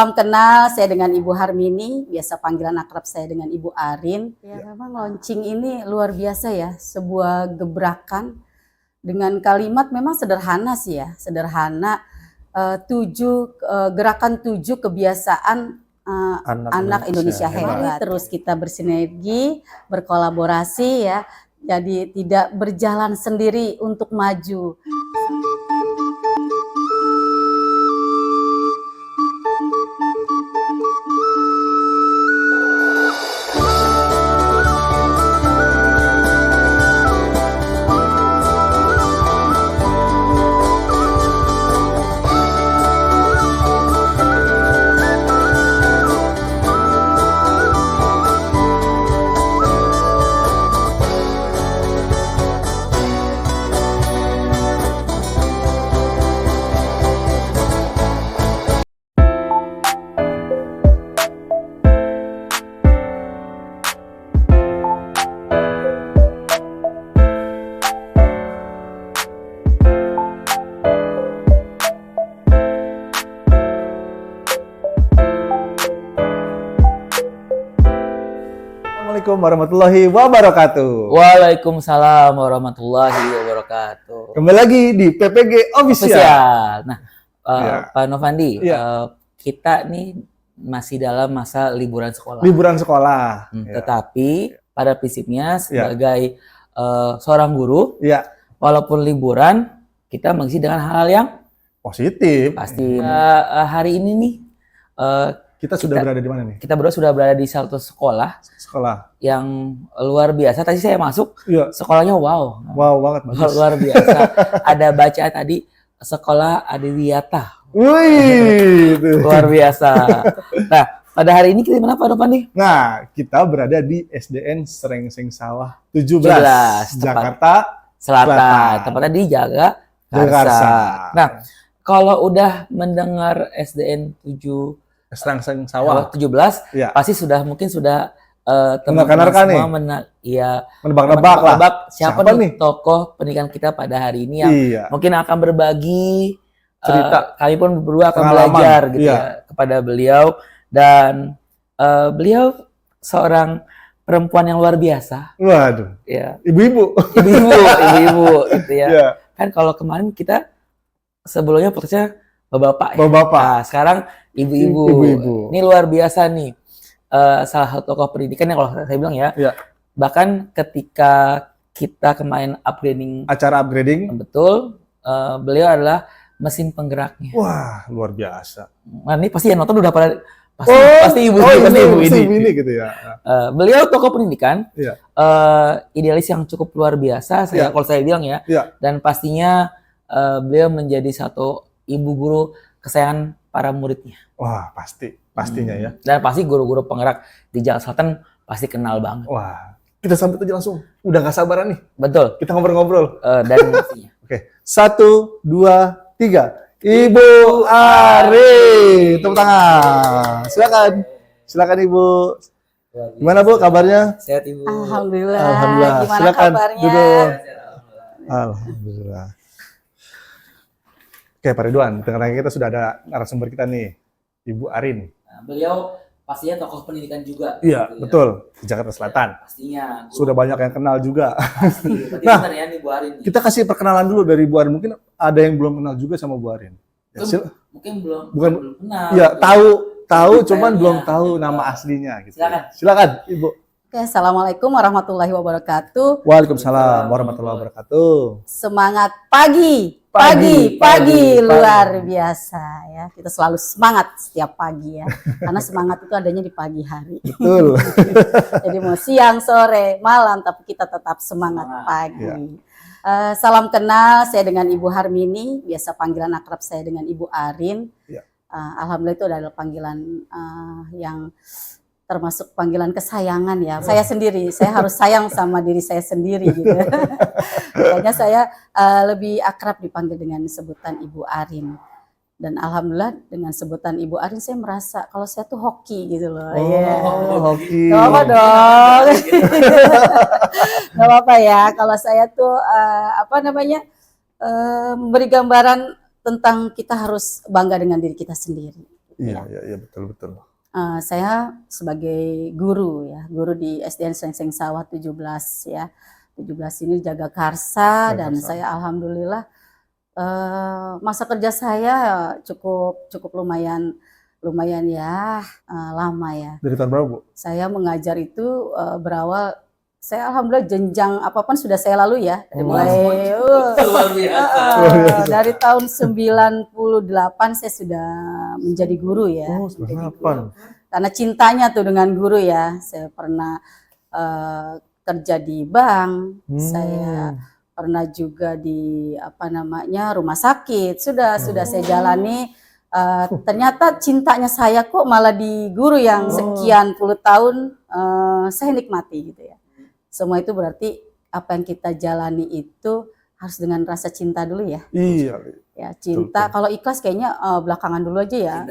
Salam kenal, saya dengan Ibu Harmini, biasa panggilan akrab saya dengan Ibu Arin. Ya, memang launching ini luar biasa ya, sebuah gebrakan dengan kalimat memang sederhana sih ya, sederhana. Gerakan 7 kebiasaan anak Indonesia hebat. Terus kita bersinergi, berkolaborasi ya, jadi tidak berjalan sendiri untuk maju. Assalamualaikum warahmatullahi wabarakatuh. Waalaikumsalam warahmatullahi wabarakatuh. Kembali lagi di PPG Official. Nah, Pak Novandi, kita nih masih dalam masa liburan sekolah. Liburan sekolah. Tetapi pada prinsipnya sebagai seorang guru, walaupun liburan, kita mengisi dengan hal-hal yang positif. Pasti. Hari ini nih, kita sudah berada di mana nih? Kita berdua sudah berada di satu sekolah yang luar biasa. Tadi saya masuk, sekolahnya wow banget, bagus. Luar biasa. Ada bacaan tadi, Sekolah Adiwiyata. Wih, luar biasa. Nah, pada hari ini kita di mana Pak Novandi? Nah, kita berada di SDN Serengseng Sawah 17 Jakarta Selatan. Tepatnya di Jagakarsa. Nah, kalau udah mendengar SDN Serengseng Sawah 17, pasti mungkin sudah teman-teman semua menebak-nebak siapa nih tokoh pendidikan kita pada hari ini yang mungkin akan berbagi cerita. Kami pun berdua akan belajar gitu ya kepada beliau, dan beliau seorang perempuan yang luar biasa. Waduh. Ya. Ibu-ibu gitu ya. Kan kalau kemarin kita sebelumnya podcastnya bapak-bapak. Nah, sekarang ibu-ibu. Ini luar biasa nih. Salah satu tokoh pendidikan yang kalau saya bilang ya. Bahkan ketika kita kemarin acara upgrading, betul, beliau adalah mesin penggeraknya. Wah, luar biasa. Nah, ini pasti yang nonton udah pada pasti ibu ini gitu ya. Beliau tokoh pendidikan, idealis yang cukup luar biasa. Kalau saya bilang ya. Dan pastinya beliau menjadi satu ibu guru kesayangan para muridnya. Wah, pastinya ya. Dan pasti guru-guru penggerak di Jakarta Selatan pasti kenal banget. Wah, kita sambut aja langsung. Udah gak sabaran nih. Betul. Kita ngobrol-ngobrol. Dan pastinya. Oke, 1, 2, 3. Ibu Ari, tepuk tangan. Silakan Ibu. Gimana Bu kabarnya? Sehat Ibu. Alhamdulillah. Gimana silakan kabarnya? Duduk. Alhamdulillah. Oke, Pak Ridwan, dengan kita sudah ada narasumber kita nih, Ibu Arin. Nah, beliau pastinya tokoh pendidikan juga. Iya, gitu betul. Di Jakarta Selatan. Pastinya. Sudah banyak yang kenal juga. Pasti. Nah, ya, Ibu Arin. Kita kasih perkenalan dulu dari Ibu Arin. Mungkin ada yang belum kenal juga sama Bu Arin. Mungkin belum kenal. Iya, tahu, cuman belum tahu nama aslinya. Gitu. Silakan, Ibu. Oke, Assalamualaikum warahmatullahi wabarakatuh. Waalaikumsalam warahmatullahi wabarakatuh. Semangat pagi luar biasa ya. Kita selalu semangat setiap pagi ya. Karena semangat itu adanya di pagi hari. Betul. Jadi mau siang, sore, malam, tapi kita tetap semangat pagi. Salam kenal, saya dengan Ibu Harmini, biasa panggilan akrab saya dengan Ibu Arin. Alhamdulillah itu adalah panggilan yang termasuk panggilan kesayangan ya. Saya sendiri, saya harus sayang sama diri saya sendiri gitu. Makanya saya lebih akrab dipanggil dengan sebutan Ibu Arin. Dan alhamdulillah dengan sebutan Ibu Arin saya merasa kalau saya tuh hoki gitu loh. Hoki. Gak apa dong. Gak apa ya kalau saya tuh memberi gambaran tentang kita harus bangga dengan diri kita sendiri. Iya, betul. Saya sebagai guru di SDN Srengseng Sawah 17 ya. 17 ini jaga karsa dan saya alhamdulillah masa kerja saya cukup lumayan ya, lama ya. Dari tahun berapa, Bu? Saya mengajar itu berawal, saya alhamdulillah jenjang apapun sudah saya lalui ya. Dari tahun 98 saya sudah menjadi guru ya. 98. Karena cintanya tuh dengan guru ya. Saya pernah kerja di bank, saya pernah juga di rumah sakit. Sudah saya jalani. Ternyata cintanya saya kok malah di guru yang sekian puluh tahun saya nikmati gitu ya. Semua itu berarti apa yang kita jalani itu harus dengan rasa cinta dulu ya. Iya. Ya cinta. Kalau ikhlas kayaknya belakangan dulu aja ya.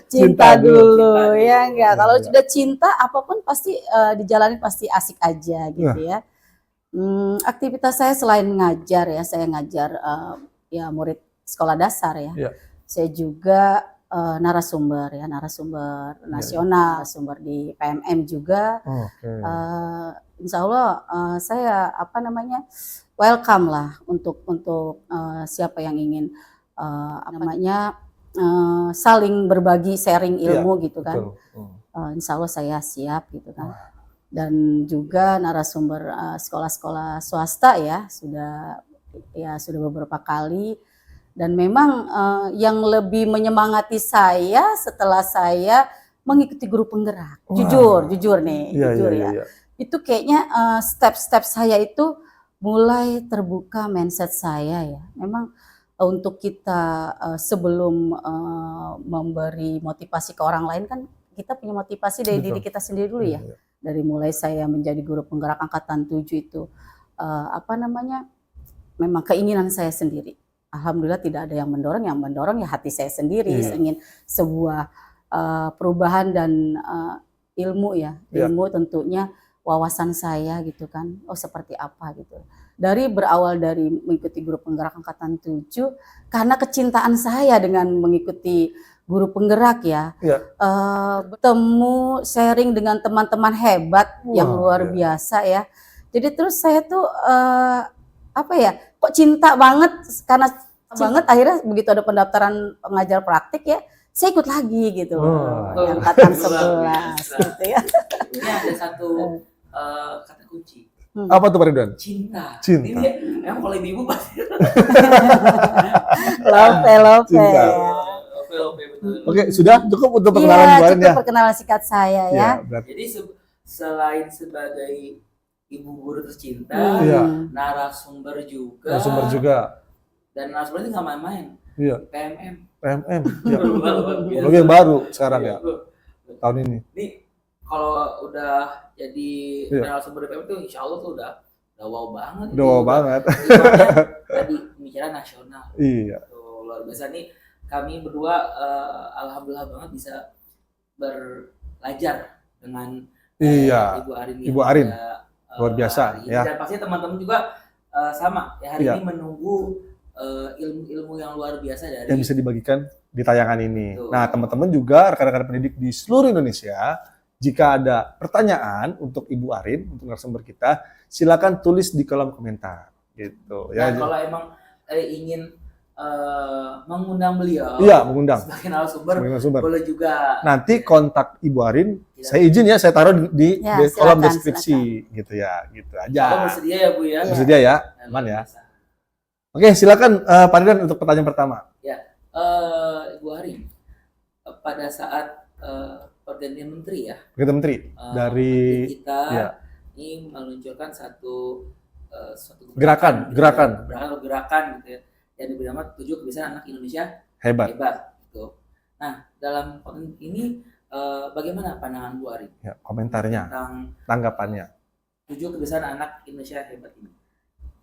Cinta dulu ya enggak. Kalau sudah cinta apapun pasti dijalani pasti asik aja gitu ya. Aktivitas saya selain ngajar ya, saya ngajar ya murid sekolah dasar ya. Saya juga narasumber nasional, narasumber di PMM juga. Insya Allah saya welcome lah untuk siapa yang ingin saling berbagi, sharing ilmu gitu kan. Insya Allah saya siap gitu kan. Dan juga narasumber sekolah-sekolah swasta ya sudah beberapa kali. Dan memang yang lebih menyemangati saya setelah saya mengikuti guru penggerak. Jujur nih, ya. Itu kayaknya step-step saya itu mulai terbuka mindset saya ya. Memang untuk kita sebelum memberi motivasi ke orang lain kan kita punya motivasi dari diri kita sendiri dulu ya. Dari mulai saya menjadi guru penggerak angkatan 7 itu memang keinginan saya sendiri. Alhamdulillah tidak ada yang mendorong ya hati saya sendiri, ingin sebuah perubahan dan ilmu ya, ilmu tentunya wawasan saya gitu kan, seperti apa gitu. Berawal dari mengikuti guru penggerak angkatan 7, karena kecintaan saya dengan mengikuti guru penggerak ya, bertemu sharing dengan teman-teman hebat yang luar biasa ya. Jadi terus saya tuh kok cinta banget karena akhirnya begitu ada pendaftaran pengajar praktik ya saya ikut lagi gitu angkatan 11 gitu ya. Ini ada satu kata kunci. Apa tuh Pak Ridwan? Cinta. Ini emang kalau ibu pasti love cinta. Oke, sudah cukup untuk perkenalan kemarin ya. Perkenalan singkat saya ya. Jadi selain sebagai ibu guru tercinta, narasumber juga. Dan narasumber ini nggak main-main. PMM. Lo yang baru sekarang ya. Tahun ini. Ini kalau udah jadi narasumber PMM itu insya Allah tuh udah wow banget. Udah wow banget. Tadi pembicaraan nasional. Iya. Tuh, luar biasa nih. Kami berdua alhamdulillah banget bisa belajar dengan Ibu Arin. Luar biasa ya. Dan pasti teman-teman juga sama ya hari ini menunggu ilmu-ilmu yang luar biasa dari yang bisa dibagikan di tayangan ini. Tuh. Nah, teman-teman juga rekan-rekan pendidik di seluruh Indonesia, jika ada pertanyaan untuk Ibu Arin, untuk narasumber kita, silakan tulis di kolom komentar gitu ya. Nah, kalau emang ingin mengundang beliau, mengundang sebagai narasumber, boleh juga. Nanti kontak Ibu Arin, saya izin ya, saya taruh di kolom deskripsi gitu ya, gitu aja. Kalau bersedia ya Bu ya. Bersedia ya, aman ya. Oke, silakan Pak Ridwan untuk pertanyaan pertama. Ya, Ibu Arin, pada saat pergantian menteri ya. Pergantian menteri dari kita ini meluncurkan suatu gerakan gitu ya. Yang diberi nama 7 kebiasaan anak Indonesia hebat gitu. Nah, dalam konten ini bagaimana pandangan Bu Arin? Ya, komentarnya, tanggapannya. 7 kebiasaan anak Indonesia hebat ini.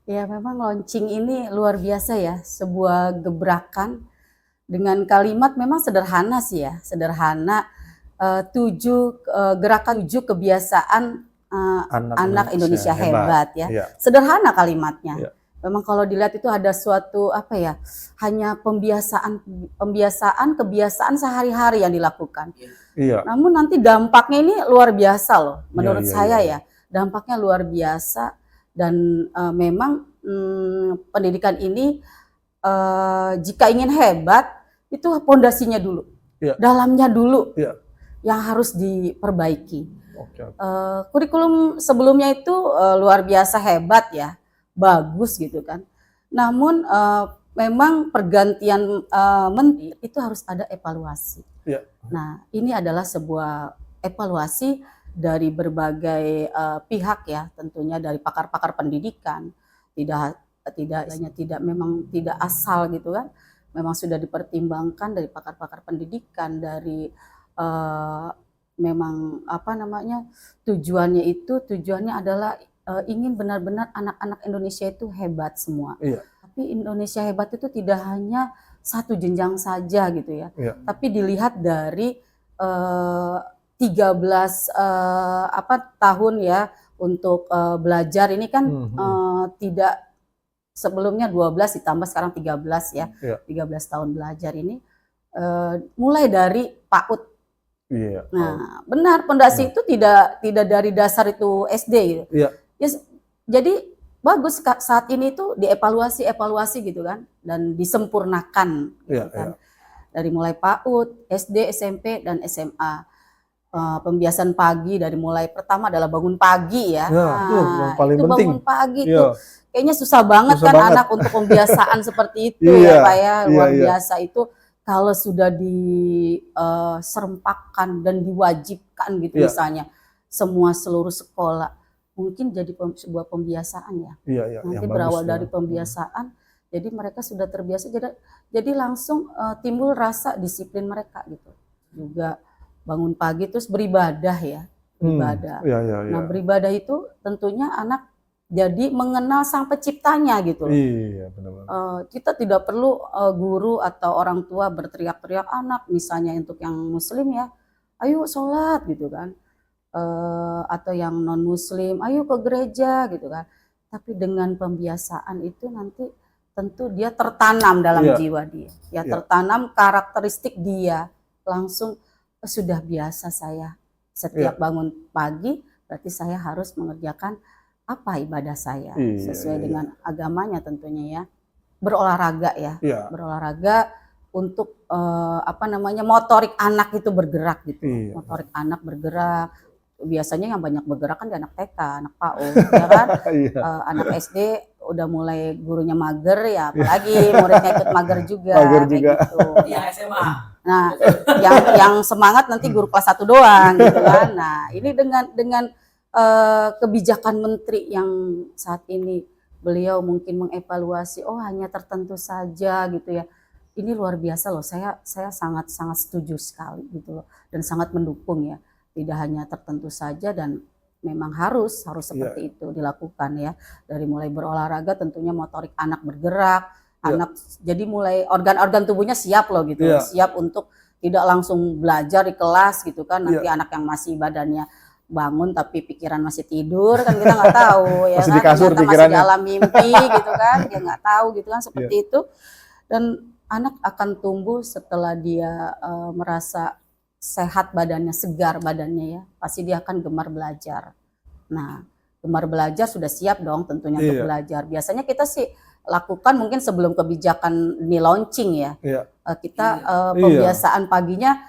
Ya, memang launching ini luar biasa ya, sebuah gebrakan dengan kalimat memang sederhana sih ya, sederhana. 7 gerakan 7 kebiasaan anak Indonesia hebat ya. Sederhana kalimatnya. memang kalau dilihat itu ada suatu apa ya, hanya kebiasaan sehari-hari yang dilakukan. Iya. Namun nanti dampaknya ini luar biasa loh, menurut saya ya. Dampaknya luar biasa dan memang pendidikan ini jika ingin hebat itu pondasinya dulu, dalamnya dulu yang harus diperbaiki. Kurikulum sebelumnya itu luar biasa hebat ya, bagus gitu kan. Namun memang pergantian menteri itu harus ada evaluasi. Nah, ini adalah sebuah evaluasi dari berbagai pihak ya, tentunya dari pakar-pakar pendidikan, memang tidak asal gitu kan, memang sudah dipertimbangkan dari pakar-pakar pendidikan, dari memang apa namanya tujuannya adalah ingin benar-benar anak-anak Indonesia itu hebat semua. Tapi Indonesia hebat itu tidak hanya satu jenjang saja gitu ya, tapi dilihat dari 13 tahun ya untuk belajar ini kan tidak sebelumnya 12 ditambah sekarang 13 ya. 13 tahun belajar ini mulai dari PAUD. Nah, benar pondasi itu tidak dari dasar itu SD gitu. Ya, jadi bagus saat ini itu dievaluasi gitu kan dan disempurnakan gitu kan. Dari mulai PAUD, SD, SMP dan SMA. Pembiasan pagi dari mulai pertama adalah bangun pagi ya. Yang paling itu penting. Bangun pagi tuh kayaknya susah banget anak untuk pembiasaan seperti itu ya Pak ya. Luar biasa itu kalau sudah diserempakkan dan diwajibkan gitu misalnya seluruh sekolah mungkin jadi sebuah pembiasaan ya. Nanti berawal dari pembiasaan jadi mereka sudah terbiasa jadi langsung timbul rasa disiplin mereka gitu. Juga bangun pagi terus beribadah ya, beribadah. Nah, beribadah itu tentunya anak jadi mengenal Sang Penciptanya gitu. Benar-benar. Kita tidak perlu guru atau orang tua berteriak-teriak anak, misalnya untuk yang muslim ya, ayo sholat gitu kan. Atau yang non muslim, ayo ke gereja gitu kan. Tapi dengan pembiasaan itu nanti tentu dia tertanam dalam jiwa dia. Ya tertanam karakteristik dia langsung sudah biasa saya setiap bangun pagi berarti saya harus mengerjakan apa ibadah saya sesuai dengan agamanya tentunya ya, berolahraga ya, berolahraga untuk motorik anak itu bergerak gitu, motorik anak bergerak. Biasanya yang banyak bergerak kan di anak TK, anak PAUD, ya kan, anak SD udah mulai gurunya mager ya, apalagi muridnya ikut mager juga, gitu. SMA. Nah, yang semangat nanti guru kelas 1 doang gitu kan. Nah, ini dengan kebijakan menteri yang saat ini beliau mungkin mengevaluasi hanya tertentu saja gitu ya. Ini luar biasa loh. Saya sangat setuju sekali gitu loh dan sangat mendukung ya. Tidak hanya tertentu saja dan memang harus seperti itu dilakukan ya. Dari mulai berolahraga tentunya motorik anak bergerak, anak jadi mulai organ-organ tubuhnya siap loh gitu, siap untuk tidak langsung belajar di kelas gitu kan. Nanti anak yang masih badannya bangun tapi pikiran masih tidur kan kita nggak tahu ya masih kan, di kasur masih di alam mimpi gitu kan, dia nggak tahu gitu kan seperti itu. Dan anak akan tumbuh setelah dia merasa sehat badannya, segar badannya ya, pasti dia akan gemar belajar. Nah, gemar belajar sudah siap dong tentunya untuk belajar. Biasanya kita sih lakukan mungkin sebelum kebijakan ini launching ya. Kita pembiasaan paginya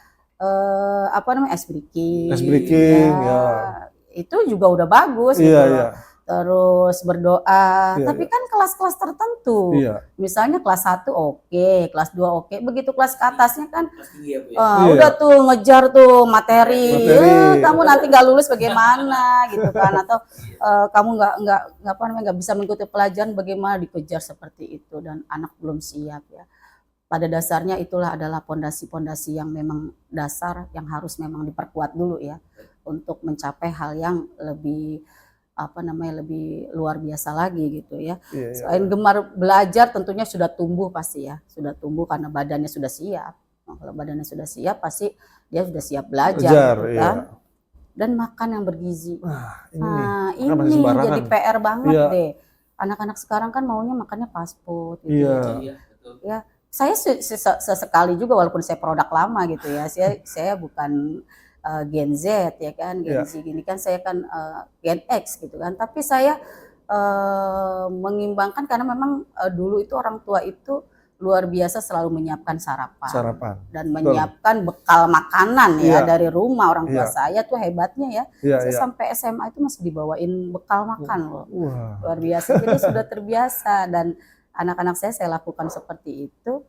ice breaking ya. Itu juga udah bagus gitu loh. Terus berdoa, tapi kan kelas-kelas tertentu, misalnya kelas 1 oke, kelas 2 oke, begitu kelas ke atasnya kan udah tuh ngejar tuh materi. Kamu nanti nggak lulus bagaimana gitu kan, atau kamu nggak bisa mengikuti pelajaran bagaimana, dikejar seperti itu dan anak belum siap ya. Pada dasarnya itulah adalah pondasi-pondasi yang memang dasar yang harus memang diperkuat dulu ya untuk mencapai hal yang lebih lebih luar biasa lagi gitu ya. Selain gemar belajar tentunya sudah tumbuh pasti ya, sudah tumbuh karena badannya sudah siap. Nah, kalau badannya sudah siap pasti dia sudah siap belajar gitu kan. Dan makan yang bergizi. Nah, ini jadi PR banget deh. anak-anak sekarang kan maunya makannya fast food gitu. Iya. Ya, saya sesekali juga walaupun saya produk lama gitu ya. Saya bukan Gen Z ya kan, Gen Z gini kan, saya kan Gen X gitu kan. Tapi saya mengimbangkan karena memang dulu itu orang tua itu luar biasa selalu menyiapkan sarapan dan menyiapkan bekal makanan ya dari rumah. Orang tua saya tuh hebatnya ya, saya sampai SMA itu masih dibawain bekal makan loh. Luar biasa. Jadi sudah terbiasa, dan anak-anak saya lakukan seperti itu.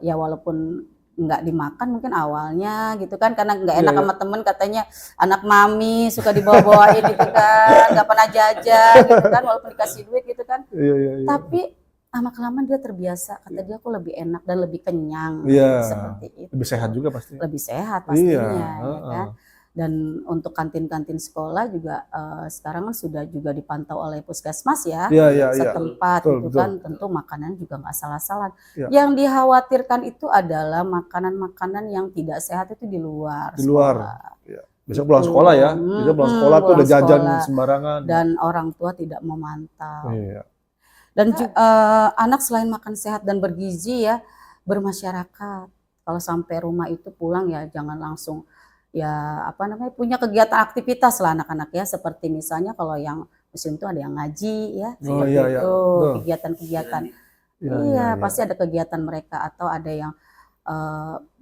Ya walaupun nggak dimakan mungkin awalnya gitu kan, karena nggak enak sama temen, katanya anak mami suka dibawa-bawain gitu kan, nggak pernah jajan gitu kan walaupun dikasih duit gitu kan. Tapi lama-kelamaan dia terbiasa, kata dia kok lebih enak dan lebih kenyang seperti itu. Lebih sehat juga pasti. Lebih sehat pastinya ya kan. Dan untuk kantin-kantin sekolah juga sekarang kan sudah juga dipantau oleh puskesmas ya, setempat gitu kan. Tentu makanan juga nggak salah-salah. Yang dikhawatirkan itu adalah makanan-makanan yang tidak sehat itu di luar sekolah. Besok pulang sekolah ya, besok pulang sekolah tuh udah jajan sembarangan. Dan orang tua tidak memantau. Dan juga anak selain makan sehat dan bergizi ya, bermasyarakat. Kalau sampai rumah itu pulang ya jangan langsung ya punya kegiatan aktivitas lah anak-anak ya, seperti misalnya kalau yang Muslim itu ada yang ngaji ya, seperti itu kegiatan-kegiatan. Pasti ada kegiatan mereka, atau ada yang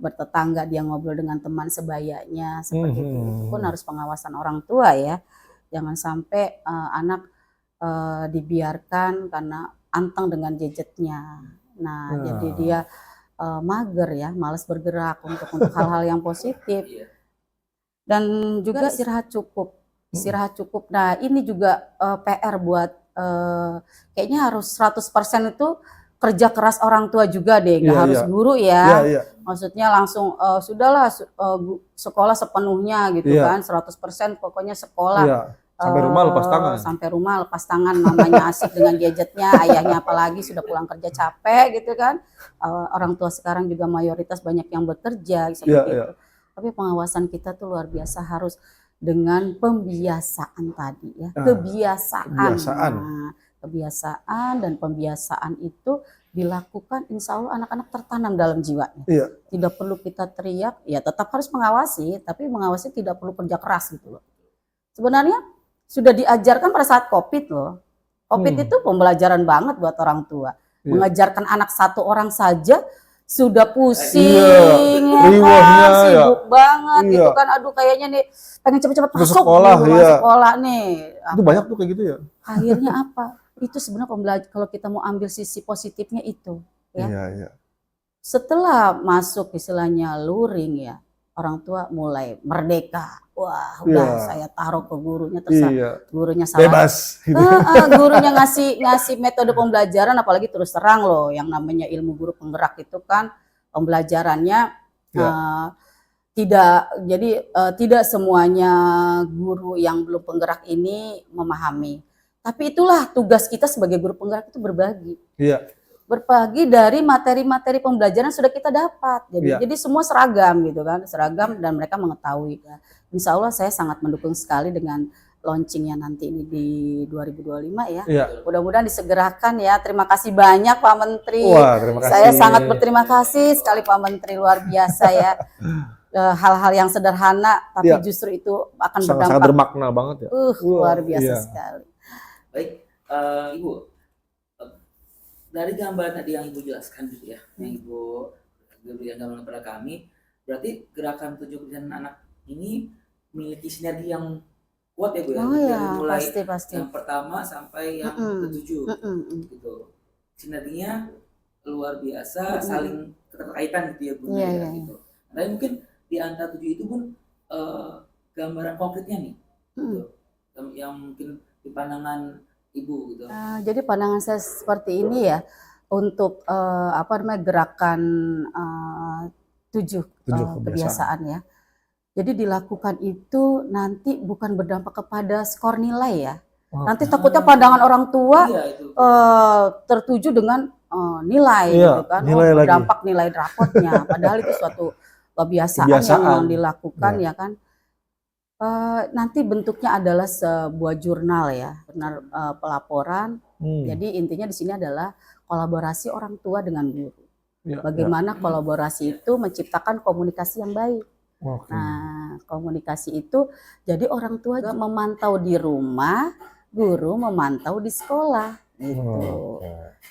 bertetangga, dia ngobrol dengan teman sebayanya seperti itu. Itu pun harus pengawasan orang tua ya. Jangan sampai anak dibiarkan karena anteng dengan gadgetnya. Nah, jadi dia mager ya, malas bergerak untuk hal-hal yang positif. Dan juga istirahat cukup. Nah, ini juga PR buat kayaknya harus 100% itu kerja keras orang tua juga deh, nggak harus guru ya. Maksudnya langsung sudahlah sekolah sepenuhnya gitu kan, 100% pokoknya sekolah. Sampai rumah lepas tangan. Sampai rumah lepas tangan, mamanya asik dengan gadgetnya, ayahnya apalagi sudah pulang kerja capek gitu kan. Orang tua sekarang juga mayoritas banyak yang bekerja seperti itu. Tapi pengawasan kita tuh luar biasa, harus dengan pembiasaan tadi ya. Kebiasaan dan pembiasaan itu dilakukan, insya Allah anak-anak tertanam dalam jiwanya. Tidak perlu kita teriak, ya tetap harus mengawasi, tapi mengawasi tidak perlu kerja keras gitu loh. Sebenarnya sudah diajarkan pada saat COVID loh. COVID itu pembelajaran banget buat orang tua. Mengajarkan anak satu orang saja sudah pusing, sibuk banget gitu kan. Aduh kayaknya nih pengen cepet-cepet masuk sekolah nih. Itu banyak tuh kayak gitu ya. Akhirnya apa? Itu sebenarnya kalau kita mau ambil sisi positifnya itu ya. Setelah masuk istilahnya luring ya, orang tua mulai merdeka. Wah, udah saya taruh ke gurunya, terserah gurunya salah. Bebas. Gurunya ngasih metode pembelajaran, apalagi terus terang loh, yang namanya ilmu guru penggerak itu kan pembelajarannya tidak semuanya guru yang belum penggerak ini memahami. Tapi itulah tugas kita sebagai guru penggerak, itu berbagi. Berbagi dari materi-materi pembelajaran sudah kita dapat. Jadi semua seragam gitu kan, seragam, dan mereka mengetahui. Insya Allah saya sangat mendukung sekali dengan launchingnya nanti ini di 2025 ya. Mudah-mudahan disegerakan ya. Terima kasih banyak Pak Menteri. Terima kasih. Saya sangat berterima kasih sekali Pak Menteri, luar biasa ya. Hal-hal yang sederhana tapi justru itu akan berdampak. Sangat bermakna banget ya. Luar biasa sekali. Baik, Ibu. Dari gambaran tadi yang Ibu jelaskan gitu ya, yang Ibu berikan gambaran kepada kami, berarti gerakan 7 anak ini memiliki sinergi yang kuat ya Bu ya. Dari mulai pasti. Yang pertama sampai yang ke-7 gitu. Sinerginya luar biasa, saling keterkaitan gitu ya Bu ya, gitu. Nah, mungkin di antara 7 itu pun gambaran konkretnya nih, gitu, yang mungkin di pandangan Ibu gitu. Jadi pandangan saya seperti ini ya, untuk gerakan 7 kebiasaan ya. Jadi dilakukan itu nanti bukan berdampak kepada skor nilai ya. Nanti takutnya pandangan orang tua tertuju dengan nilai gitu kan, berdampak nilai rapotnya. Padahal itu suatu kebiasaan yang dilakukan ya kan. Nanti bentuknya adalah sebuah jurnal ya, pelaporan Jadi intinya di sini adalah kolaborasi orang tua dengan guru. Ya, Bagaimana kolaborasi itu menciptakan komunikasi yang baik. Nah, komunikasi itu jadi orang tua juga memantau di rumah, guru memantau di sekolah gitu.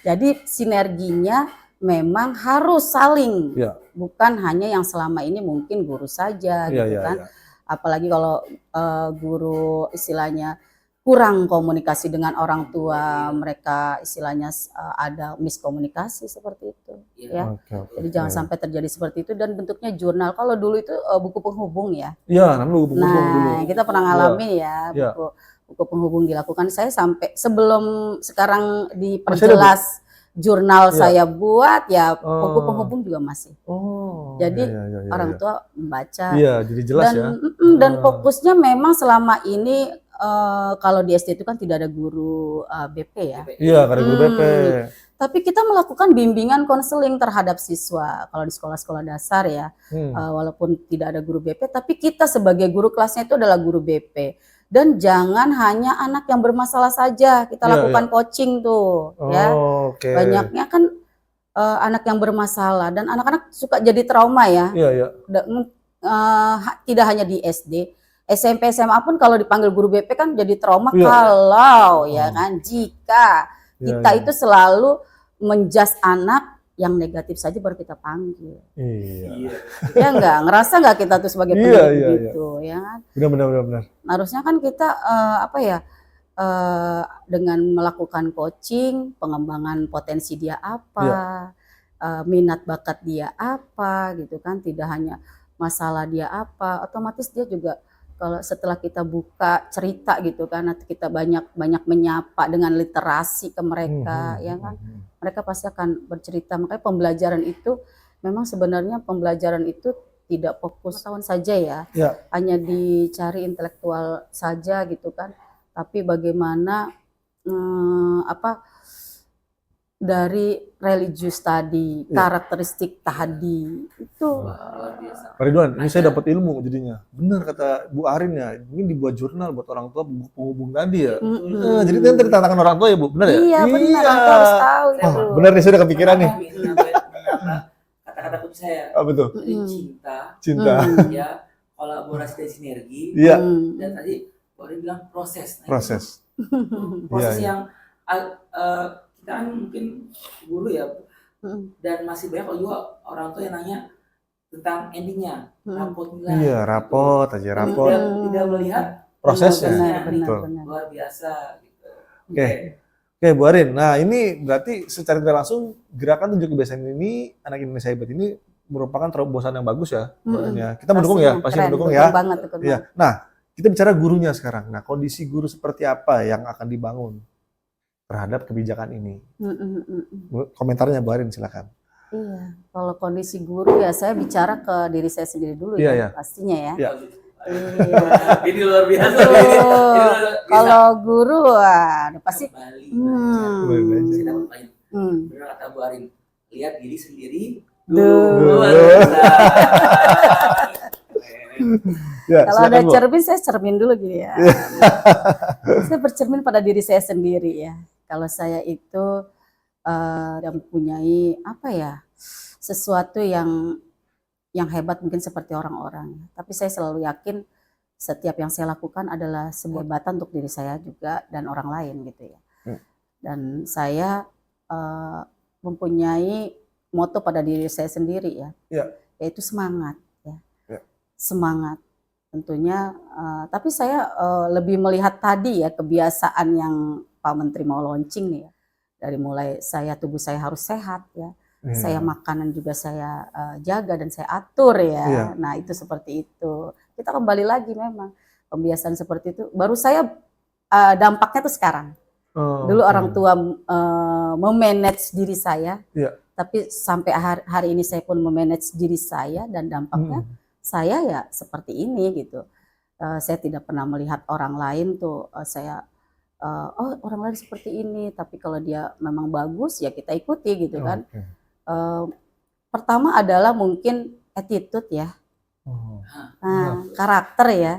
Jadi sinerginya memang harus saling, bukan hanya yang selama ini mungkin guru saja gitu kan. Apalagi kalau guru istilahnya kurang komunikasi dengan orang tua, mereka istilahnya ada miskomunikasi seperti itu, ya. Jadi jangan sampai terjadi seperti itu, dan bentuknya jurnal. Kalau dulu itu buku penghubung ya. Iya, namanya buku penghubung dulu. Kita pernah ngalamin buku penghubung dilakukan. Saya sampai sebelum sekarang diperjelas jurnal saya buat buku penghubung juga masih. Jadi orang tua membaca. Iya, jadi jelas dan fokusnya memang selama ini kalau di SD itu kan tidak ada guru BP ya. Iya, ada guru BP. Tapi kita melakukan bimbingan konseling terhadap siswa kalau di sekolah-sekolah dasar ya. Walaupun tidak ada guru BP, tapi kita sebagai guru kelasnya itu adalah guru BP. Dan jangan hanya anak yang bermasalah saja kita lakukan coaching tuh, ya. Banyaknya kan anak yang bermasalah, dan anak-anak suka jadi trauma ya. Tidak hanya di SD, SMP, SMA pun kalau dipanggil guru BP kan jadi trauma kalau ya kan jika kita itu selalu menjas anak yang negatif saja baru kita panggil. Ya enggak, ngerasa enggak kita tuh sebagai pendidik gitu ya kan. Benar. Harusnya kan kita dengan melakukan coaching, pengembangan potensi dia apa, minat bakat dia apa gitu kan, tidak hanya masalah dia apa, otomatis dia juga kalau setelah kita buka cerita gitu kan, nanti kita banyak menyapa dengan literasi ke mereka, ya kan, mereka pasti akan bercerita. Makanya pembelajaran itu memang sebenarnya tidak fokus tahun saja ya, hanya dicari intelektual saja gitu kan, tapi bagaimana dari religius tadi, karakteristik tadi itu. Pak Ridwan, ini saya dapat ilmu jadinya. Benar kata Bu Arin ya, mungkin dibuat jurnal buat orang tua, buku penghubung tadi ya. Jadi itu yang tantangan orang tua ya Bu, benar ya? Iya benar, orang tua harus tahu itu. Benar nih, saya udah kepikiran nih. Kata-kata kunci saya. Apa tuh? Cinta. Ya, kolaborasi dan sinergi. Dan tadi Bu Arin bilang proses. Proses. Proses yang kita kan mungkin guru ya, dan masih banyak juga orang tua yang nanya tentang endingnya, rapot nilai. Iya, rapot aja, rapot. Tidak melihat prosesnya. Benar. Luar biasa. Gitu. Oke, Bu Arin. Nah, ini berarti secara tidak langsung gerakan tunjuk kebiasaan ini, anak Indonesia Hebat ini merupakan terobosan yang bagus ya. Kita mendukung ya, pasti mendukung ya. Iya. Nah, kita bicara gurunya sekarang. Nah, kondisi guru seperti apa yang akan dibangun terhadap kebijakan ini? Komentarnya Bu Arin silakan. Iya, kalau kondisi guru ya saya bicara ke diri saya sendiri dulu pastinya ya. Iya. Ini luar biasa. Kalau guru pasti benar kata Bu Arin, lihat diri sendiri dulu. Kalau ada cermin, saya cermin dulu gitu ya. Saya bercermin pada diri saya sendiri ya. Kalau saya itu mempunyai sesuatu yang hebat mungkin seperti orang-orang. Tapi saya selalu yakin setiap yang saya lakukan adalah sebuah kehebatan untuk diri saya juga dan orang lain gitu ya. Dan saya mempunyai moto pada diri saya sendiri ya, yaitu semangat ya. Semangat tentunya, tapi saya lebih melihat tadi ya kebiasaan yang Pak Menteri mau launching nih ya. Dari mulai tubuh saya harus sehat ya. Saya makanan juga saya jaga dan saya atur ya. Nah, itu seperti itu. Kita kembali lagi memang kebiasaan seperti itu. Baru saya dampaknya tuh sekarang. Dulu orang tua memanage diri saya. Tapi sampai hari ini saya pun memanage diri saya, dan dampaknya saya ya seperti ini gitu. Saya tidak pernah melihat orang lain tuh orang lain seperti ini, tapi kalau dia memang bagus ya kita ikuti gitu kan. Pertama adalah mungkin attitude ya, karakter ya.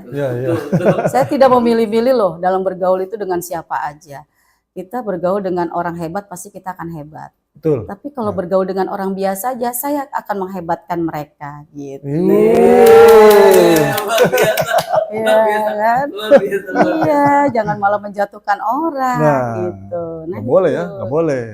Saya tidak memilih-milih loh dalam bergaul itu dengan siapa aja. kita bergaul dengan orang hebat pasti kita akan hebat. Betul. Tapi kalau bergaul dengan orang biasa aja, saya akan menghebatkan mereka gitu. Iya kan? Iya, jangan malah menjatuhkan orang gitu. Nggak boleh ya, nggak boleh.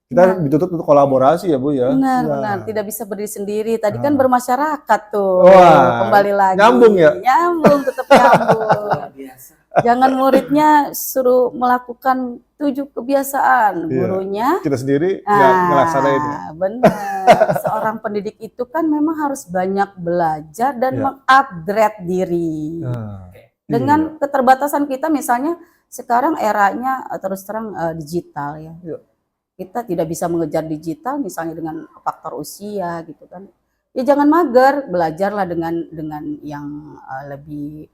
Kita dituntut untuk kolaborasi ya Bu ya. Benar, tidak bisa berdiri sendiri. Tadi kan bermasyarakat tuh. Kembali lagi. Nyambung ya? Nyambung, tetap nyambung. Jangan muridnya suruh melakukan 7 kebiasaan. Gurunya kita sendiri nggak ngelaksanain. Benar. Seorang pendidik itu kan memang harus banyak belajar dan mengupgrade diri. Dengan keterbatasan kita, misalnya sekarang eranya terus terang digital ya. Kita tidak bisa mengejar digital misalnya dengan faktor usia gitu kan. Ya jangan mager, belajarlah dengan yang lebih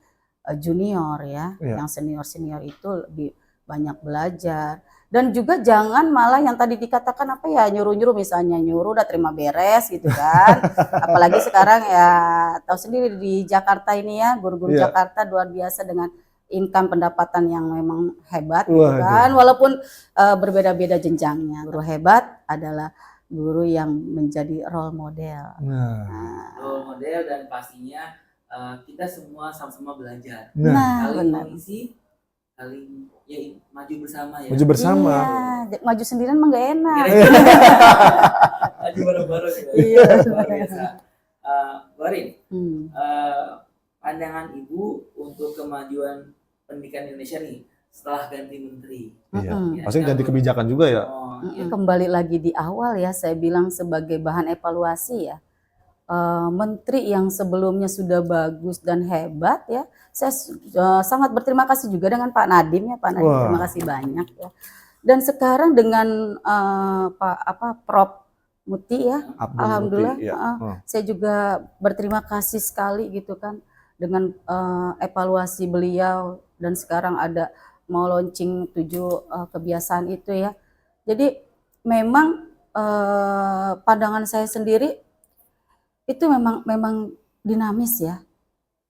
junior ya. Yang senior itu lebih banyak belajar. Dan juga jangan malah yang tadi dikatakan apa ya, nyuruh-nyuruh, misalnya nyuruh udah terima beres gitu kan. Apalagi sekarang ya tahu sendiri di Jakarta ini ya, guru-guru Jakarta luar biasa dengan income pendapatan yang memang hebat gitu kan. Walaupun berbeda-beda jenjangnya. Guru hebat adalah guru yang menjadi role model. Role model, dan pastinya kita semua sama-sama belajar. Saling mengisi, saling maju bersama ya. Maju bersama. Iya, maju sendirian mah gak enak. Maju bareng-bareng. Iya. Luar biasa. Bu Arin, pandangan Ibu untuk kemajuan pendidikan Indonesia nih setelah ganti menteri. Pasti ganti kebijakan juga ya. Kembali lagi di awal ya, saya bilang sebagai bahan evaluasi ya. Menteri yang sebelumnya sudah bagus dan hebat ya, saya sangat berterima kasih juga dengan Pak Nadiem ya, Pak Nadiem, terima kasih banyak ya. Dan sekarang dengan Prof Muti ya, alhamdulillah, saya juga berterima kasih sekali gitu kan dengan evaluasi beliau, dan sekarang ada mau launching 7 kebiasaan itu ya. Jadi memang pandangan saya sendiri itu memang dinamis ya.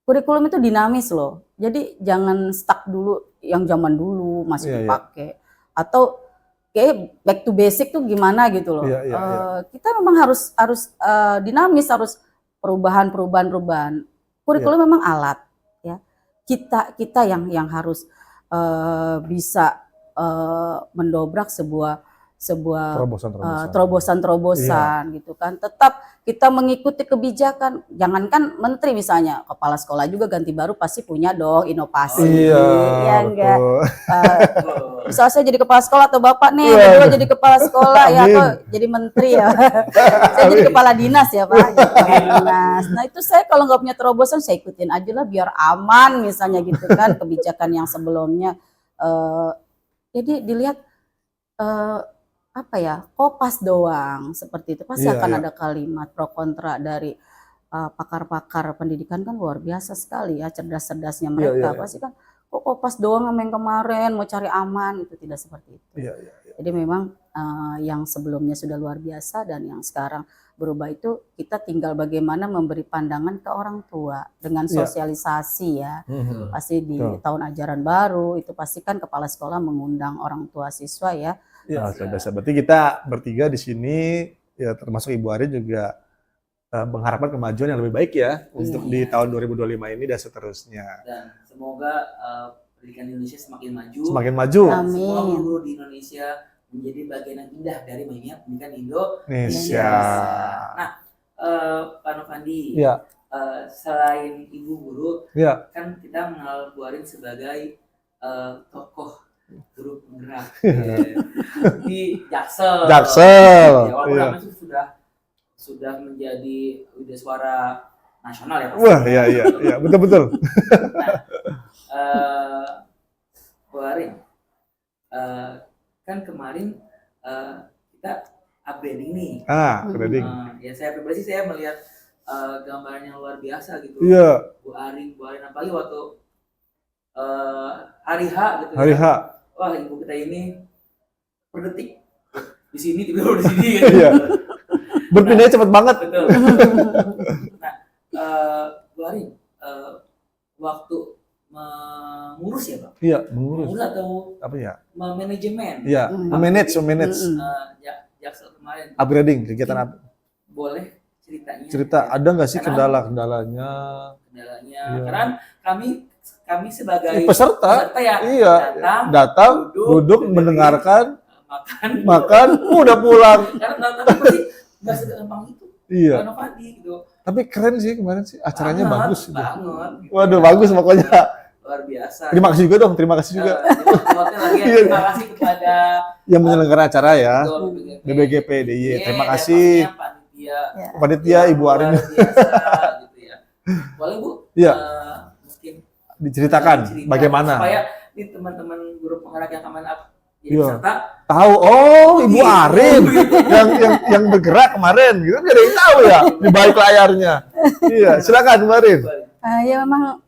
Kurikulum itu dinamis loh. Jadi jangan stuck dulu yang zaman dulu masih dipakai. Atau kayak back to basic tuh gimana gitu loh. Kita memang harus dinamis, harus perubahan. Kurikulum memang alat ya. Kita yang harus bisa mendobrak sebuah terobosan gitu kan. Tetap kita mengikuti kebijakan. Jangankan menteri misalnya, kepala sekolah juga ganti baru pasti punya dong inovasi. Ya enggak. Misal saya jadi kepala sekolah atau Bapak nih berdua jadi kepala sekolah ya, atau jadi menteri ya. Saya jadi kepala dinas ya Pak. Dinas. Nah itu saya kalau nggak punya terobosan saya ikutin aja lah biar aman misalnya gitu kan, kebijakan yang sebelumnya. Jadi dilihat kopas doang seperti itu, pasti akan ada kalimat pro kontra dari pakar-pakar pendidikan kan luar biasa sekali ya, cerdas-cerdasnya mereka. Pasti kan kok kopas doang sama yang kemarin mau cari aman, itu tidak seperti itu. Jadi memang yang sebelumnya sudah luar biasa dan yang sekarang berubah itu kita tinggal bagaimana memberi pandangan ke orang tua dengan sosialisasi ya. Pasti di tahun ajaran baru itu pasti kan kepala sekolah mengundang orang tua siswa ya. Berarti kita bertiga di sini ya, termasuk Ibu Arin juga mengharapkan kemajuan yang lebih baik ya untuk di tahun 2025 ini dan seterusnya. Dan semoga pendidikan Indonesia semakin maju. Amin. Semua guru di Indonesia menjadi bagian yang indah dari mainnya pendidikan Indonesia. Nah, Pak Novandi, selain Ibu guru, kan kita mengenal Bu Arin sebagai tokoh guru penggerak di Jaksel. Walaupun itu sudah menjadi udah suara nasional ya Pak. Wah, iya, betul. Nah, Bu Arin, kan kemarin kita upgrading nih. Upgrading. Ya saya pribadi saya melihat gambaran yang luar biasa gitu. Bu Arin apalagi waktu hari H gitu. Hari H. Wah, ibu kita ini per detik di sini tiba-tiba di sini gitu. Berpindahnya cepet banget. Betul. Nah, Bu Arin, waktu mengurus ya Bang? Iya, mengurus. Mengurus atau apa ya? Manajemen. Iya, memanage. Jaksel kemarin. Upgrading, kegiatan apa? Boleh ceritanya. Cerita, ada nggak sih kendala-kendalanya? Kendalanya, Iya. karena kami sebagai peserta ya, iya, datang, duduk mendengarkan, makan, udah pulang. Karena tapi pasti nggak segampang itu. Iya. Gitu. Tapi keren sih kemarin sih, acaranya bagus. Banget. Gitu. Waduh, bagus pokoknya. Luar biasa. Terima kasih juga dong, terima kasih juga. Terima kasih kepada yang menyelenggara acara ya, BBGP DIY. Terima kasih. Panitia Ibu Arin. Gitu ya. Boleh Bu? Iya. Mungkin diceritakan bagaimana supaya ini teman-teman guru penggerak yang kemarin jadi peserta tahu, Ibu Arin yang bergerak kemarin gitu, nggak ada yang tahu ya di balik layarnya. Iya, silakan Bu Arin. Ya memang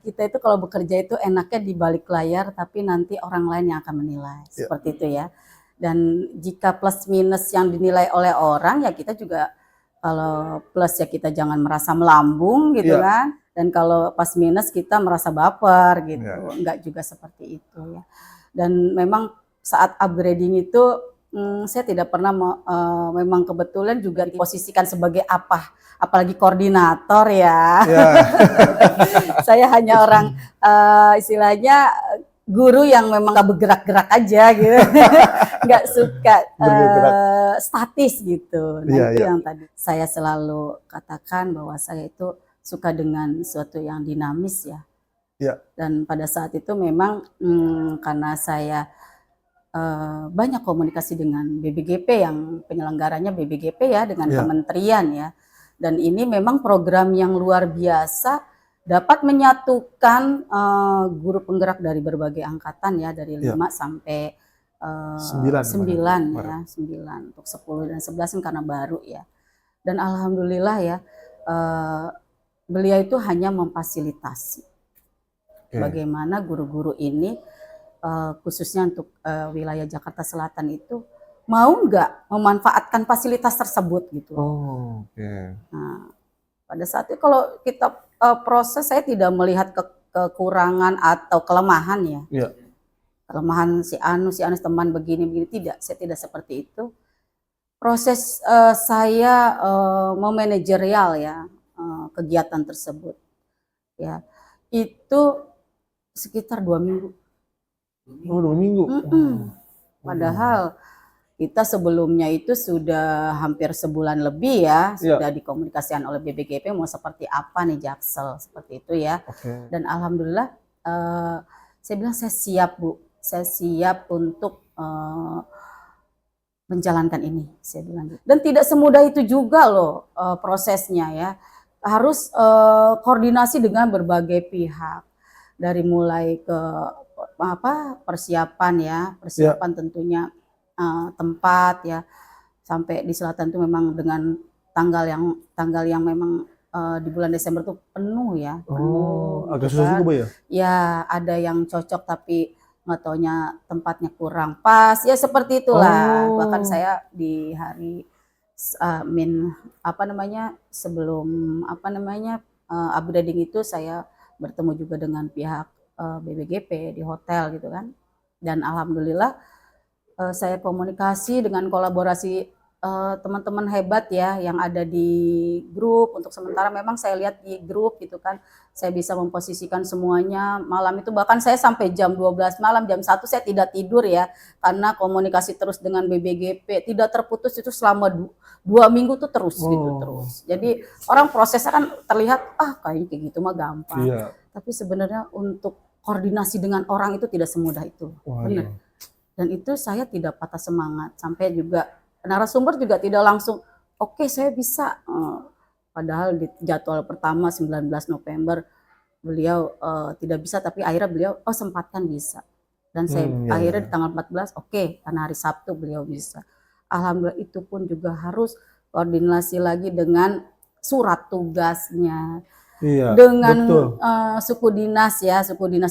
kita itu kalau bekerja itu enaknya di balik layar, tapi nanti orang lain yang akan menilai, seperti itu ya. Dan jika plus minus yang dinilai oleh orang, ya kita juga kalau plus ya kita jangan merasa melambung gitu kan. Dan kalau pas minus kita merasa baper gitu, enggak juga seperti itu ya. Dan memang saat upgrading itu saya tidak pernah memang kebetulan juga diposisikan sebagai apalagi koordinator ya. Saya hanya orang istilahnya guru yang memang gak bergerak-gerak aja gitu, nggak suka statis gitu. Nah itu yang tadi saya selalu katakan bahwa saya itu suka dengan sesuatu yang dinamis ya. Dan pada saat itu memang karena saya banyak komunikasi dengan BBGP yang penyelenggaranya BBGP ya, dengan kementerian ya. Dan ini memang program yang luar biasa, dapat menyatukan guru penggerak dari berbagai angkatan ya, dari 5 sampai 9 ya, 9 untuk 10 dan 11 karena baru ya. Dan alhamdulillah ya, beliau itu hanya memfasilitasi bagaimana guru-guru ini khususnya untuk wilayah Jakarta Selatan itu mau nggak memanfaatkan fasilitas tersebut gitu. Nah, pada saat itu kalau kita proses, saya tidak melihat kekurangan atau kelemahan ya. Kelemahan si Anu teman begini tidak, saya tidak seperti itu. Proses saya memanajerial ya kegiatan tersebut ya, itu sekitar 2 minggu. 2 minggu. Padahal kita sebelumnya itu sudah hampir sebulan lebih ya, sudah dikomunikasikan oleh BBGP mau seperti apa nih Jaksel, seperti itu ya. Dan alhamdulillah saya bilang saya siap Bu, saya siap untuk menjalankan ini, saya bilang. Dan tidak semudah itu juga loh prosesnya ya, harus koordinasi dengan berbagai pihak, dari mulai ke persiapan ya, persiapan tentunya tempat ya, sampai di selatan itu memang dengan tanggal yang memang di bulan Desember tuh penuh ya, agak susah juga ya. Ya ada yang cocok tapi nggak taunya tempatnya kurang pas ya, seperti itulah. Bahkan saya di hari sebelum upgrading itu saya bertemu juga dengan pihak BBGP di hotel gitu kan, dan alhamdulillah saya komunikasi dengan kolaborasi teman-teman hebat ya yang ada di grup. Untuk sementara memang saya lihat di grup gitu kan, saya bisa memposisikan semuanya. Malam itu bahkan saya sampai jam 12 malam, jam 1 saya tidak tidur ya, karena komunikasi terus dengan BBGP tidak terputus itu selama 2 minggu tuh terus gitu terus. Jadi orang prosesnya kan terlihat kayaknya kayak gitu mah gampang. Tapi sebenarnya untuk koordinasi dengan orang itu tidak semudah itu. Benar. Dan itu saya tidak patah semangat, sampai juga narasumber juga tidak langsung oke, saya bisa. Padahal di jadwal pertama 19 November beliau tidak bisa, tapi akhirnya beliau sempatkan bisa. Dan saya akhirnya di tanggal 14 karena hari Sabtu beliau bisa. Alhamdulillah. Itu pun juga harus koordinasi lagi dengan surat tugasnya. Dengan suku dinas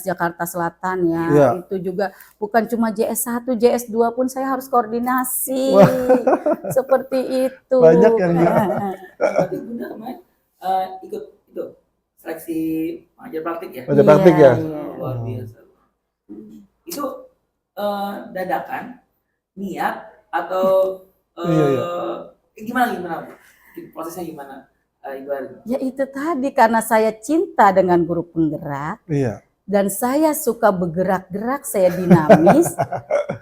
Jakarta Selatan ya, itu juga bukan cuma JS1, JS2 pun saya harus koordinasi. Seperti itu. Banyak yang Berarti Bunda ikut itu seleksi pengajar praktik ya? Pengajar praktik ya? Iya. Luar biasa. Itu dadakan, niat, atau gimana? Prosesnya gimana? Ibu Arin? Ya itu tadi, karena saya cinta dengan guru penggerak. Iya. Dan saya suka bergerak-gerak, saya dinamis,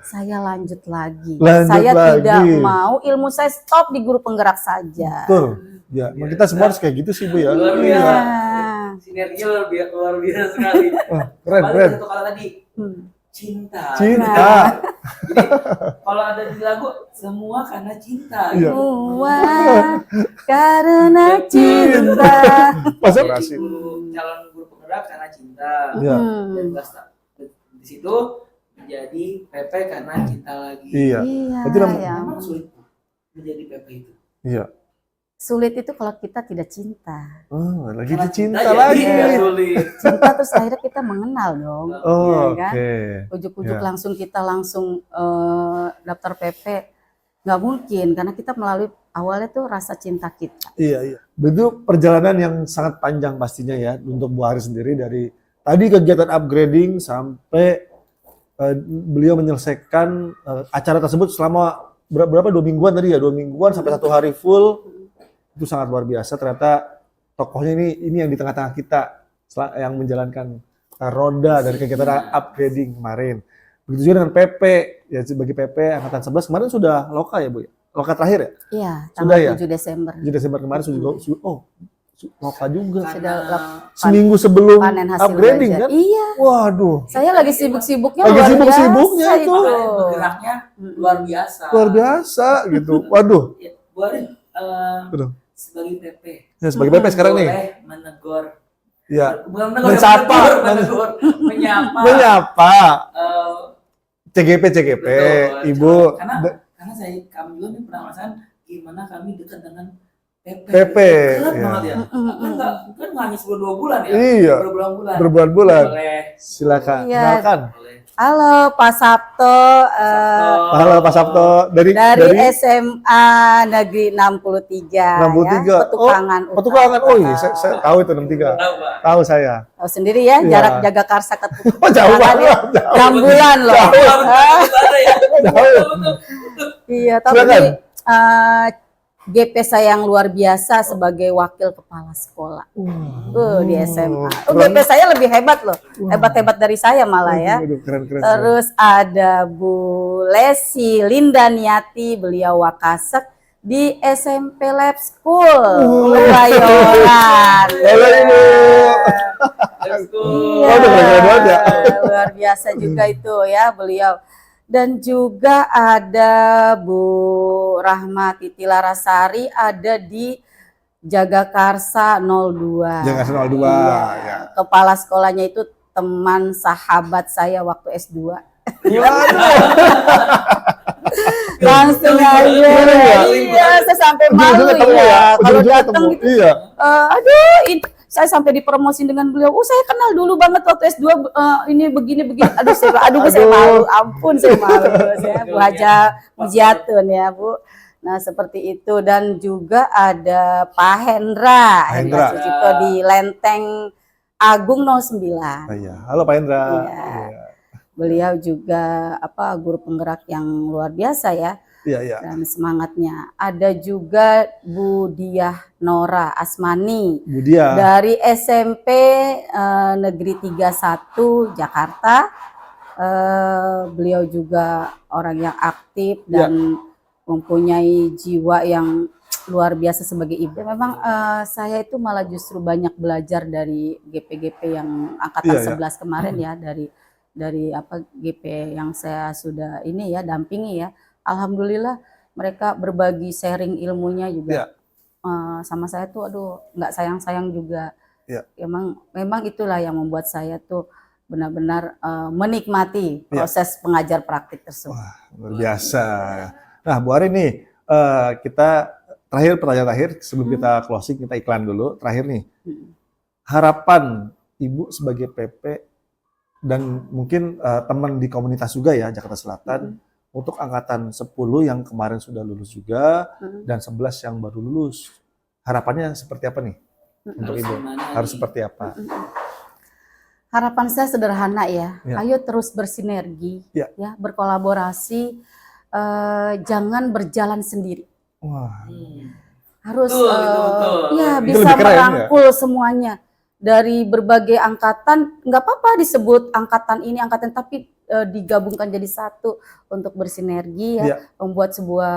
saya lanjut lagi. Saya tidak mau ilmu saya stop di guru penggerak saja. Betul. Ya, kita semua harus kayak gitu sih Bu ya. Luar biasa. Sinerginya luar biasa sekali. Keren. Satu kata tadi, cinta. Cinta. Jadi kalau ada di lagu, semua karena cinta. Semua karena cinta. Pasrasi. Calon guru penggerak karena cinta. Iya. Dan di situ menjadi PP karena cinta lagi. Iya. Berarti memang sulit menjadi PP itu. Iya. Sulit itu kalau kita tidak cinta. Oh, lagi cinta lagi. Cinta terus akhirnya kita mengenal dong. Oh, ya kan? Ujuk-ujuk langsung kita daftar PP. Nggak mungkin, karena kita melalui awalnya tuh rasa cinta kita. Iya. Itu perjalanan yang sangat panjang pastinya ya untuk Bu Arin sendiri, dari tadi kegiatan upgrading sampai beliau menyelesaikan acara tersebut selama berapa 2 mingguan tadi ya, 2 mingguan sampai 1 hari full. Itu sangat luar biasa. Ternyata tokohnya ini yang di tengah-tengah kita yang menjalankan roda dari kegiatan upgrading kemarin. Begitu juga dengan PP, ya sebagai PP Angkatan 11 kemarin sudah loka ya Bu ya? Loka terakhir ya? Iya, sudah tanggal ya? 7 Desember. 7 Desember kemarin sudah loka juga. Sudah seminggu sebelum belajar. upgrading kan? Iya. Waduh. Saya lagi sibuk-sibuknya lagi sibuk-sibuknya itu. Bergeraknya luar biasa. Luar biasa gitu. Waduh. Bu Arin, sebagai PP. Ya, sebagai PP sekarang nih. Boleh menegur. Ya. Menyapa. CGP, betul, Ibu. Karena kami juga nih pernah merasakan gimana kami dekat dengan PP. Dekat banget ya. Kan nggak hanya 2 bulan ya. Iya. Berbulan-bulan. Silakan. Kenalkan. Halo Pak Sabto. Halo Pak Sabto dari SMA Negeri 63. 63. Petukangan. Petukangan. Oh iya, saya tahu itu 63. Tahu saya. Tahu sendiri ya, jarak Jagakarsa ke Petukangan. Jauh banget. 6 bulan loh. Jauh. Iya, tapi GP saya yang luar biasa sebagai wakil kepala sekolah di SMA. GP saya lebih hebat loh, hebat-hebat dari saya malah ya. Keren. Terus ada Bu Lesi Lindaniati, beliau Wakasek di SMP Lab School, Bayoran. Halo Ibu. Iya, luar biasa juga itu ya beliau. Dan juga ada Bu Rahmati Tilarasari ada di Jagakarsa 02. Jagakarsa 02. Iya. Kepala sekolahnya itu teman sahabat saya waktu S2. Langsung aja. Iya, saya sampai malu ya. Kalau datang gitu. Aduh, saya sampai dipromosin dengan beliau. Saya kenal dulu banget waktu S2 ini begini. Aduh, saya malu. Ampun, saya malu. Saya Bu Haja Mujiatun ya, Bu. Nah, seperti itu. Dan juga ada Pak Hendra Sucipto di Lenteng Agung 09. Iya. Halo Pak Hendra. Iya. Beliau juga guru penggerak yang luar biasa ya. Iya. Dan semangatnya. Ada juga Bu Diah Nora Asmani dari SMP Negeri 31 Jakarta. Beliau juga orang yang aktif dan mempunyai jiwa yang luar biasa sebagai ibu. Memang saya itu malah justru banyak belajar dari GP-GP yang angkatan 11 kemarin ya, dari GP yang saya sudah dampingi ya. Alhamdulillah mereka berbagi sharing ilmunya juga sama saya tuh, nggak sayang-sayang juga. Memang itulah yang membuat saya tuh benar-benar menikmati proses pengajar praktik tersebut. Wah, luar biasa. Nah, Bu Arin nih, kita pertanyaan terakhir sebelum kita closing, kita iklan dulu. Terakhir nih, harapan Ibu sebagai PP dan mungkin teman di komunitas juga ya Jakarta Selatan. Untuk angkatan 10 yang kemarin sudah lulus juga dan 11 yang baru lulus. Harapannya seperti apa nih? untuk Ibu? Harus seperti apa? Harapan saya sederhana ya. Ayo terus bersinergi, ya, berkolaborasi, jangan berjalan sendiri. Wah. Harus ya bisa merangkul semuanya dari berbagai angkatan. Nggak apa-apa disebut angkatan ini, angkatan, tapi digabungkan jadi satu untuk bersinergi ya, membuat sebuah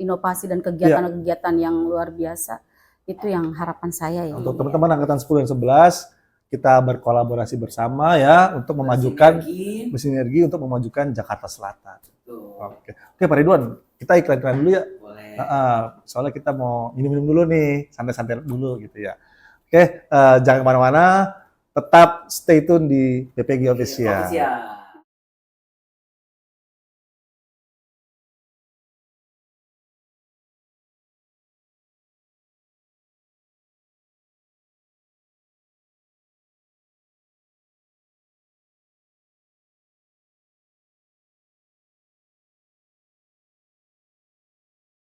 inovasi dan kegiatan-kegiatan yang luar biasa. Itu yang harapan saya ya. Untuk teman-teman angkatan 10 dan 11, kita berkolaborasi bersama ya untuk memajukan bersinergi untuk memajukan Jakarta Selatan. Oke, Pak Ridwan, kita iklan dulu ya. Boleh. Soalnya kita mau minum-minum dulu nih, santai-santai dulu gitu ya. Oke, jangan kemana-mana, tetap stay tune di BPG Official.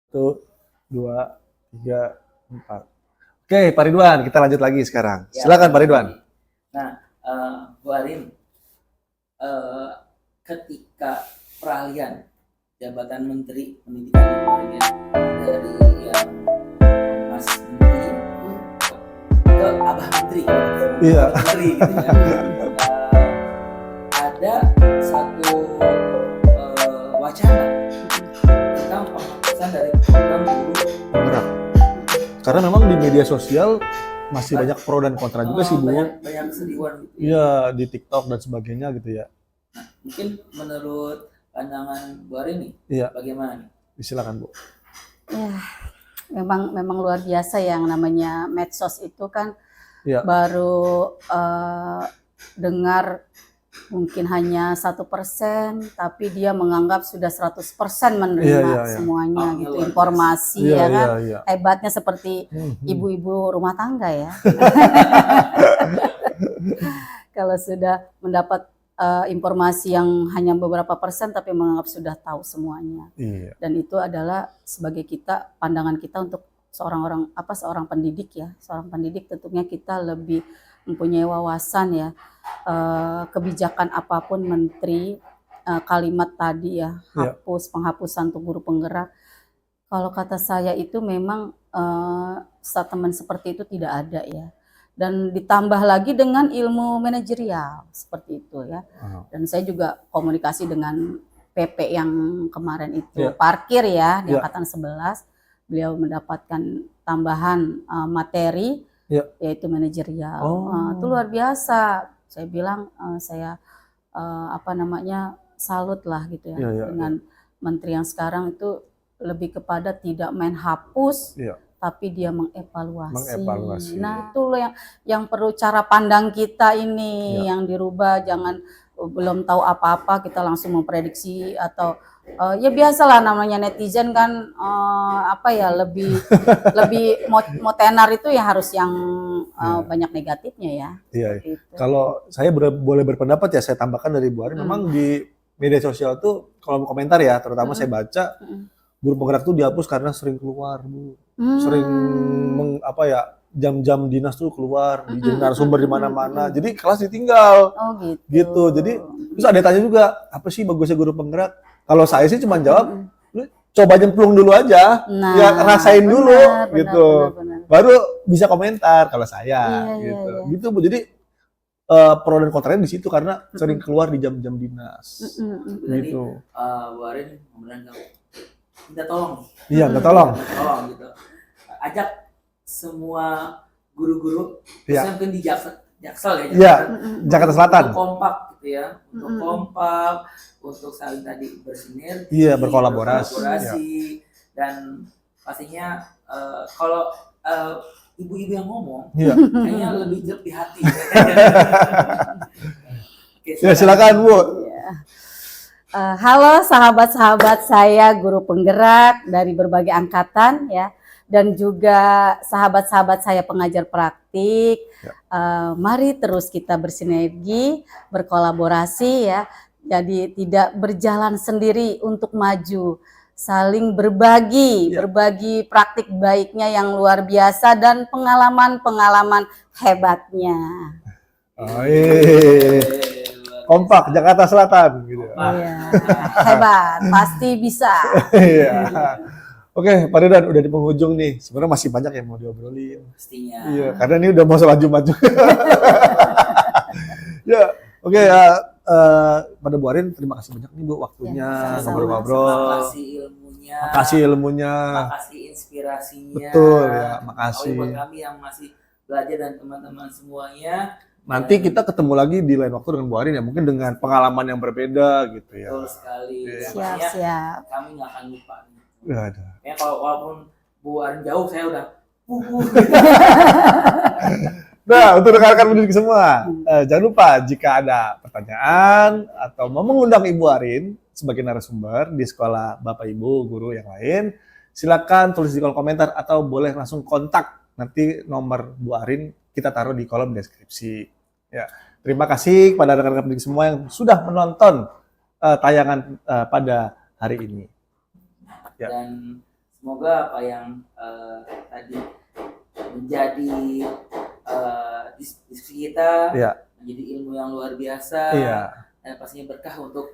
Satu, dua, tiga, empat. Oke, Pak Ridwan, kita lanjut lagi sekarang. Silakan Pak Ridwan. Nah, Bu Arin, ketika peralihan jabatan Menteri Pendidikan dan Kebudayaan dari Mas Menteri ke Abah Menteri, Menteri gitu ya, ada satu wacana tentang penghapusan dari program guru penggerak. Karena memang di media sosial masih banyak pro dan kontra juga sih Bu. Banyak kesedihan gitu. Iya, di TikTok dan sebagainya gitu ya. Nah, mungkin menurut pandangan Bu Arin nih, bagaimana nih? Silakan Bu. Ya, memang luar biasa yang namanya medsos itu kan. Baru dengar mungkin hanya 1%, tapi dia menganggap sudah 100% menerima semuanya gitu, informasi ya kan. Hebatnya seperti ibu-ibu rumah tangga ya. Kalau sudah mendapat informasi yang hanya beberapa persen tapi menganggap sudah tahu semuanya. Dan itu adalah sebagai kita, pandangan kita untuk seorang pendidik ya. Seorang pendidik tentunya kita lebih mempunyai wawasan ya, kebijakan apapun menteri, kalimat tadi ya, penghapusan untuk guru penggerak. Kalau kata saya itu memang statement seperti itu tidak ada ya. Dan ditambah lagi dengan ilmu manajerial seperti itu ya. Dan saya juga komunikasi dengan PP yang kemarin itu parkir ya di angkatan 11. Beliau mendapatkan tambahan materi yaitu manajerial. Itu luar biasa. Saya bilang saya salut lah gitu ya dengan menteri yang sekarang itu lebih kepada tidak main hapus tapi dia mengevaluasi. Nah, itu loh yang perlu cara pandang kita ini yang dirubah. Jangan belum tahu apa-apa kita langsung memprediksi atau ya biasalah namanya netizen kan lebih mau tenar itu ya harus yang banyak negatifnya ya. Kalau saya boleh berpendapat ya, saya tambahkan dari Bu Arin, memang di media sosial tuh kalau komentar ya, terutama saya baca guru penggerak tuh dihapus karena sering keluar Bu, sering jam-jam dinas tuh keluar, jadi narasumber di mana-mana, jadi kelas ditinggal. Gitu. Jadi terus ada tanya juga, apa sih bagusnya guru penggerak? Kalau saya sih cuma jawab, lu coba nyemplung dulu aja, ya rasain dulu gitu. Baru bisa komentar kalau saya gitu Bu. Jadi pro dan kontranya di situ karena sering keluar di jam-jam dinas. Gitu. Bu Arin kemudian minta tolong. Iya, minta tolong. Gitu. Ajak semua guru-guru, mungkin di Jaksel ya. Jakarta Selatan. Untuk kompak gitu ya, untuk kompak, untuk saling tadi bersinergi, berkolaborasi, dan pastinya kalau ibu-ibu yang ngomong, kayaknya lebih jeruk di hati. Oke, silakan Bu. Halo sahabat-sahabat saya guru penggerak dari berbagai angkatan ya, dan juga sahabat-sahabat saya pengajar praktik. Mari terus kita bersinergi, berkolaborasi ya. Jadi tidak berjalan sendiri untuk maju. saling berbagi, berbagi praktik baiknya yang luar biasa dan pengalaman-pengalaman hebatnya. Oh, kompak Jakarta Selatan gitu. Iya, hebat, pasti bisa. Iya. Oke, Pak Dedan udah di penghujung nih. Sebenarnya masih banyak yang mau diobrolin. Pastinya. Iya, karena ini udah mau maju-maju. Ya, oke. Pada Bu Arin, terima kasih banyak nih Bu waktunya ngobrol-ngobrol. Makasih ilmunya. Makasih ilmunya. Makasih inspirasinya. Betul ya, makasih. Buat kami yang masih belajar dan teman-teman semuanya. Nanti kita ketemu lagi di lain waktu dengan Bu Arin ya, mungkin dengan pengalaman yang berbeda gitu ya. Betul sekali. Siap. Kami nggak akan lupa. Ya, kalau walaupun Bu Arin jauh, saya udah. Nah, untuk rekan-rekan pendidik semua, jangan lupa jika ada pertanyaan atau mau mengundang Ibu Arin sebagai narasumber di sekolah Bapak Ibu guru yang lain, silakan tulis di kolom komentar atau boleh langsung kontak. Nanti nomor Bu Arin kita taruh di kolom deskripsi. Ya, terima kasih kepada rekan-rekan pendidik semua yang sudah menonton tayangan pada hari ini. Ya. Dan semoga apa yang tadi menjadi diskusi kita menjadi ilmu yang luar biasa dan pastinya berkah untuk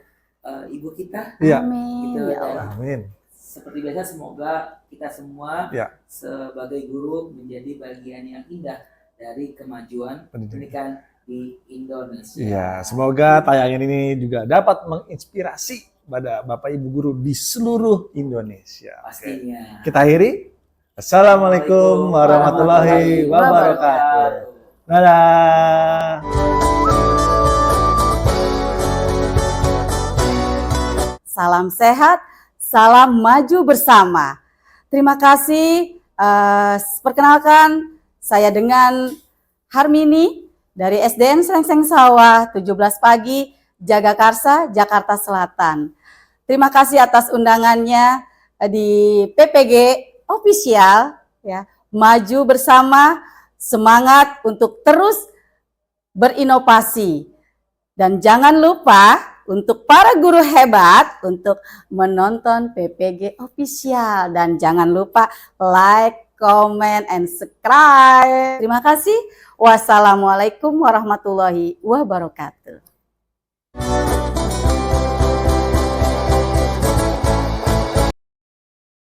ibu kita. Amin. Gitu, ya Allah. Amin. Seperti biasa, semoga kita semua sebagai guru menjadi bagian yang indah dari kemajuan pendidikan di Indonesia. Iya, semoga tayangan ini juga dapat menginspirasi pada Bapak Ibu guru di seluruh Indonesia. Pastinya. Kita akhiri. Assalamualaikum warahmatullahi wabarakatuh. Dadah. Salam sehat, salam maju bersama. Terima kasih. Perkenalkan, saya dengan Harmini dari SDN Srengseng Sawah 17 pagi, Jagakarsa, Jakarta Selatan. Terima kasih atas undangannya di PPG Official, ya. Maju bersama, semangat untuk terus berinovasi. Dan jangan lupa untuk para guru hebat untuk menonton PPG Official, dan jangan lupa like, comment, and subscribe. Terima kasih. Wassalamualaikum warahmatullahi wabarakatuh.